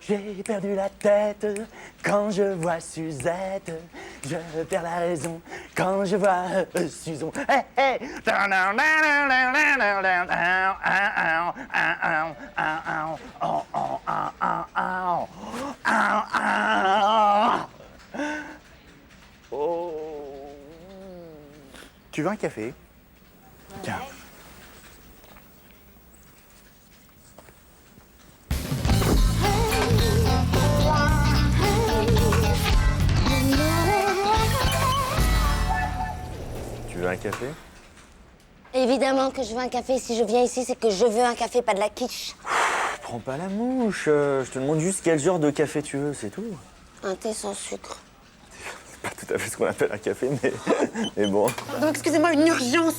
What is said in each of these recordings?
J'ai perdu la tête quand je vois Suzette. Je perds la raison quand je vois Suzon. Hey, hey. Oh. Tu veux un café? Tiens. Tu veux un café? Évidemment que je veux un café. Si je viens ici, c'est que je veux un café, pas de la quiche. Prends pas la mouche. Je te demande juste quel genre de café tu veux, c'est tout. Un thé sans sucre. Pas tout à fait ce qu'on appelle un café, mais bon. Pardon, excusez-moi, une urgence.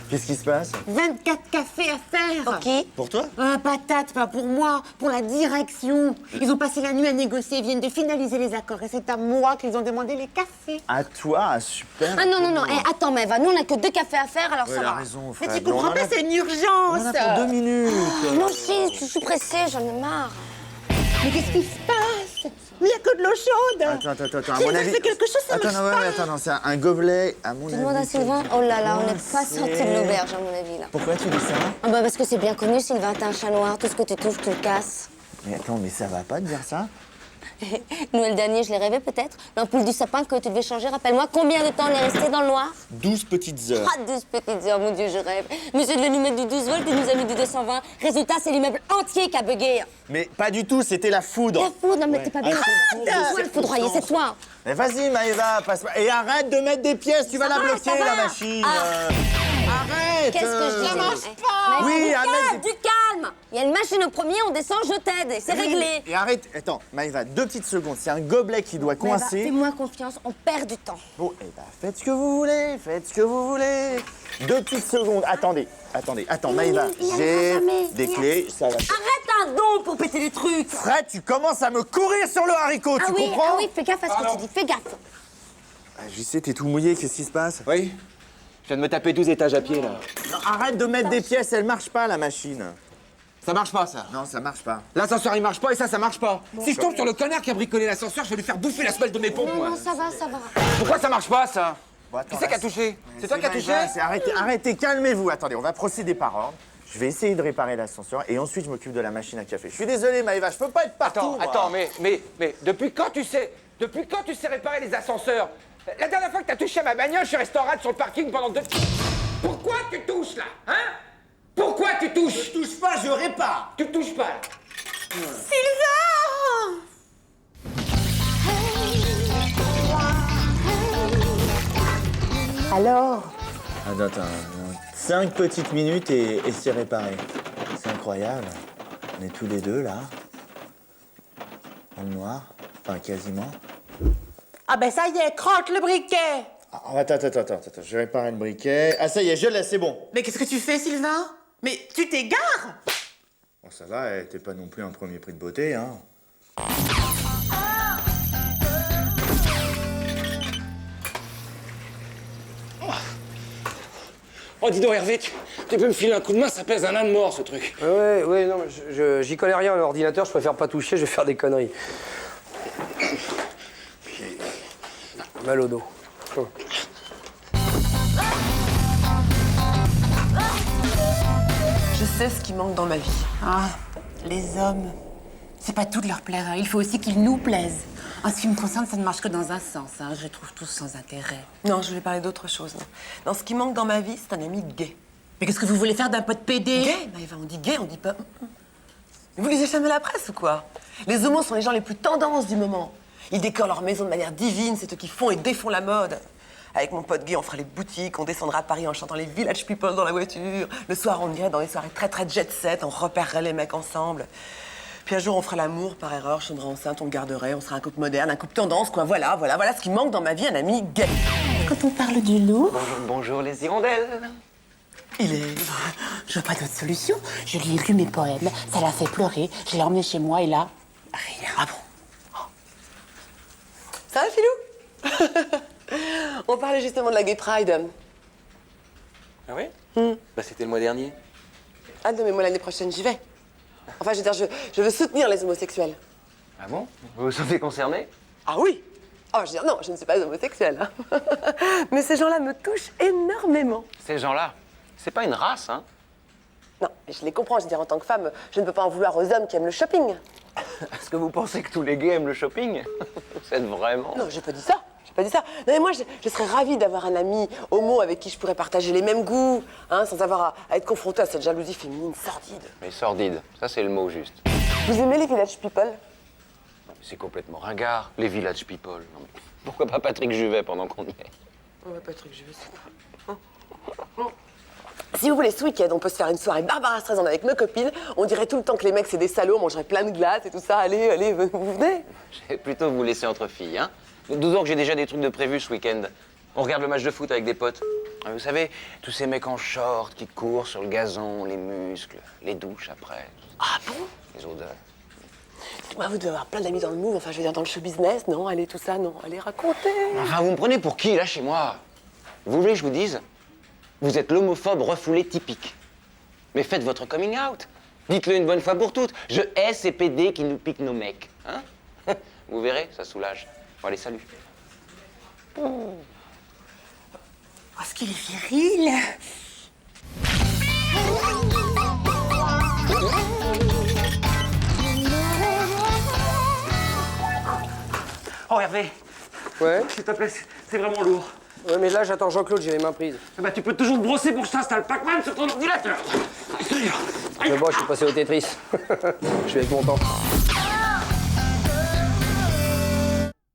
Qu'est-ce qui se passe? 24 cafés à faire. Pour qui? Pour toi? Patate, pas pour moi, pour la direction. Ils ont passé la nuit à négocier, ils viennent de finaliser les accords. Et c'est à moi qu'ils ont demandé les cafés. À toi, super. Ah non, non, non. Attends, Maëva, nous, on a que 2 cafés à faire, alors Ouais, ça elle a va. raison, Mais frère. tu comprends pas, c'est une urgence. On en a pour 2 minutes. Moi aussi, je suis pressée, j'en ai marre. Mais qu'est-ce qui se passe? Il n'y a que de l'eau chaude. Attends, à Si mon elle avis... fait quelque chose, ça attends, marche non, pas. ouais, attends, non, c'est un gobelet, à mon Tu avis... demandes à Sylvain? Oh là là, on n'est pas c'est- sorti de l'auberge, à mon avis, là. Pourquoi tu dis ça? Ah bah parce que c'est bien connu, Sylvain, t'es un chat noir, tout ce que tu touches, tu le casses. Mais attends, mais ça va pas de dire ça? Noël dernier, je l'ai rêvé peut-être. L'ampoule du sapin que tu devais changer, rappelle-moi combien de temps on est resté dans le noir? 12 petites heures. Ah, 12 petites heures, mon Dieu, je rêve. Monsieur devait nous mettre du 12 volts, il nous a mis du 220. Résultat, c'est l'immeuble entier qui a bugué. Mais pas du tout, c'était la foudre. La foudre, non mais t'es pas bien. C'est toi le foudroyer, c'est toi. Mais vas-y, Maëva, passe-moi. Et arrête de mettre des pièces, tu vas la va, bloquer, ça va. la machine. Ah. Arrête. Qu'est-ce que je dis? Ça marche pas. Oui, du Ahmed, calme, du calme. Il y a une machine au premier, on descend, je t'aide, et c'est réglé. Et arrête, attends, Maëva, 2 petites secondes. C'est un gobelet qui doit Maëva, coincer. fais-moi confiance, on perd du temps. Bon, eh ben, faites ce que vous voulez, faites ce que vous voulez. 2 petites secondes, attendez, Maëva, il y en j'ai aura jamais. des clés, ça va. Arrête un don pour péter les trucs. Fred, tu commences à me courir sur le haricot, tu comprends? Ah oui, fais gaffe à ce que tu dis, fais gaffe. Ah, j'y sais, t'es tout mouillé, qu'est-ce qui se passe? Oui. Je viens de me taper 12 étages à pied, là. Non, arrête de mettre des pièces, elle marche pas, la machine. Ça marche pas, ça. Non, ça marche pas. L'ascenseur, il marche pas et ça marche pas. Si je tombe sur le connard qui a bricolé l'ascenseur, je vais lui faire bouffer la semelle de mes pompes, Non, moi. non, ça va, ça va. Pourquoi ça marche pas, ça? Bon, attends, Qui c'est qui a là, touché? C'est toi qui as touché? Arrêtez, calmez-vous. Attendez, on va procéder par ordre. Je vais essayer de réparer l'ascenseur et ensuite je m'occupe de la machine à café. Je suis désolé, Maëva, je peux pas être partout. Attends, moi. mais depuis quand tu sais réparer les ascenseurs? La dernière fois que t'as touché à ma bagnole, je suis resté en rade sur le parking pendant 2... Pourquoi tu touches, là? Hein? Pourquoi tu touches? Je touche pas, je répare. Tu touches pas, là. Sylvain! Alors? Attends, 5 petites minutes et c'est réparé. C'est incroyable. On est tous les deux là. Dans le noir. Enfin, quasiment. Ah ben ça y est, croque le briquet. Ah, attends, je vais réparer le briquet. Ah, ça y est, je l'ai, c'est bon. Mais qu'est-ce que tu fais, Sylvain? Mais tu t'égares? Bon, ça va, t'es pas non plus un premier prix de beauté, hein. Oh, dis donc, Hervé, tu peux me filer un coup de main, ça pèse un âne mort, ce truc. Ouais, non, mais j'y connais rien à l'ordinateur, je préfère pas toucher, je vais faire des conneries. Mal au dos. Oh. Je sais ce qui manque dans ma vie. Ah, les hommes. C'est pas tout de leur plaire, hein. Il faut aussi qu'ils nous plaisent. En ce qui me concerne, ça ne marche que dans un sens, hein. Je les trouve tous sans intérêt. Non, je voulais parler d'autre chose. Non, ce qui manque dans ma vie, c'est un ami gay. Mais qu'est-ce que vous voulez faire d'un pote PD? Gay? Maëva, on dit gay, on dit pas... Mais vous lisez jamais la presse ou quoi? Les homos sont les gens les plus tendances du moment. Ils décorent leur maison de manière divine, c'est eux qui font et défont la mode. Avec mon pote gay, on fera les boutiques, on descendra à Paris en chantant les Village People dans la voiture. Le soir, on irait dans les soirées très très jet set, on repérerait les mecs ensemble. Puis un jour, on fera l'amour par erreur, je tomberai enceinte, on le garderait, on sera un couple moderne, un couple tendance, quoi. Voilà ce qui manque dans ma vie, un ami gay. Quand on parle du loup, Bonjour les hirondelles. il est... Je vois pas d'autre solution. Je lui ai lu mes poèmes, ça l'a fait pleurer, je l'ai emmené chez moi et là, rien. Ah bon? Ça va, Philou? On parlait justement de la Gay Pride. Ah oui? Bah c'était le mois dernier. Ah non, mais moi, l'année prochaine, j'y vais. Enfin, je veux dire, je veux soutenir les homosexuels. Ah bon? Vous vous sentez concerné? Ah oui. Oh, je veux dire, non, je ne suis pas homosexuelle. Hein. Mais ces gens-là me touchent énormément. Ces gens-là, c'est pas une race, hein? Non, mais je les comprends. Je veux dire, en tant que femme, je ne peux pas en vouloir aux hommes qui aiment le shopping. Est-ce que vous pensez que tous les gays aiment le shopping? Vous êtes vraiment... Non, j'ai pas dit ça. J'ai pas dit ça. Non, mais moi, je serais ravie d'avoir un ami homo avec qui je pourrais partager les mêmes goûts, hein, sans avoir à être confrontée à cette jalousie féminine sordide. Mais sordide, ça c'est le mot juste. Vous aimez les village people? C'est complètement ringard, les village people. Non, mais pourquoi pas Patrick Juvet pendant qu'on y est? Ouais, Patrick, je vais ça. Si vous voulez, ce week-end, on peut se faire une soirée Barbara Streisand avec nos copines. On dirait tout le temps que les mecs, c'est des salauds, on mangerait plein de glace et tout ça. Allez, allez, vous venez? Je vais plutôt vous laisser entre filles, hein? 12 ans que j'ai déjà des trucs de prévus ce week-end. On regarde le match de foot avec des potes. Vous savez, tous ces mecs en short qui courent sur le gazon, les muscles, les douches après. Ah bon? Les odeurs. Moi, vous devez avoir plein d'amis dans le move, enfin, je veux dire, dans le show business, non? Allez, tout ça, non? Allez, racontez. Enfin, vous me prenez pour qui, là, chez moi? Vous voulez que je vous dise? Vous êtes l'homophobe refoulé typique. Mais faites votre coming out. Dites-le une bonne fois pour toutes. Je hais ces PD qui nous piquent nos mecs. Hein? Vous verrez, ça soulage. Bon, allez, salut. Oh, ce qu'il est viril. Oh, Hervé, Ouais. s'il te plaît, c'est vraiment lourd. Ouais, mais là, j'attends Jean-Claude, j'ai les mains prises. Eh ben, tu peux toujours te brosser pour que je t'installe Pac-Man sur ton ordinateur. Mais bon, je suis passé au Tetris. Je suis avec mon temps.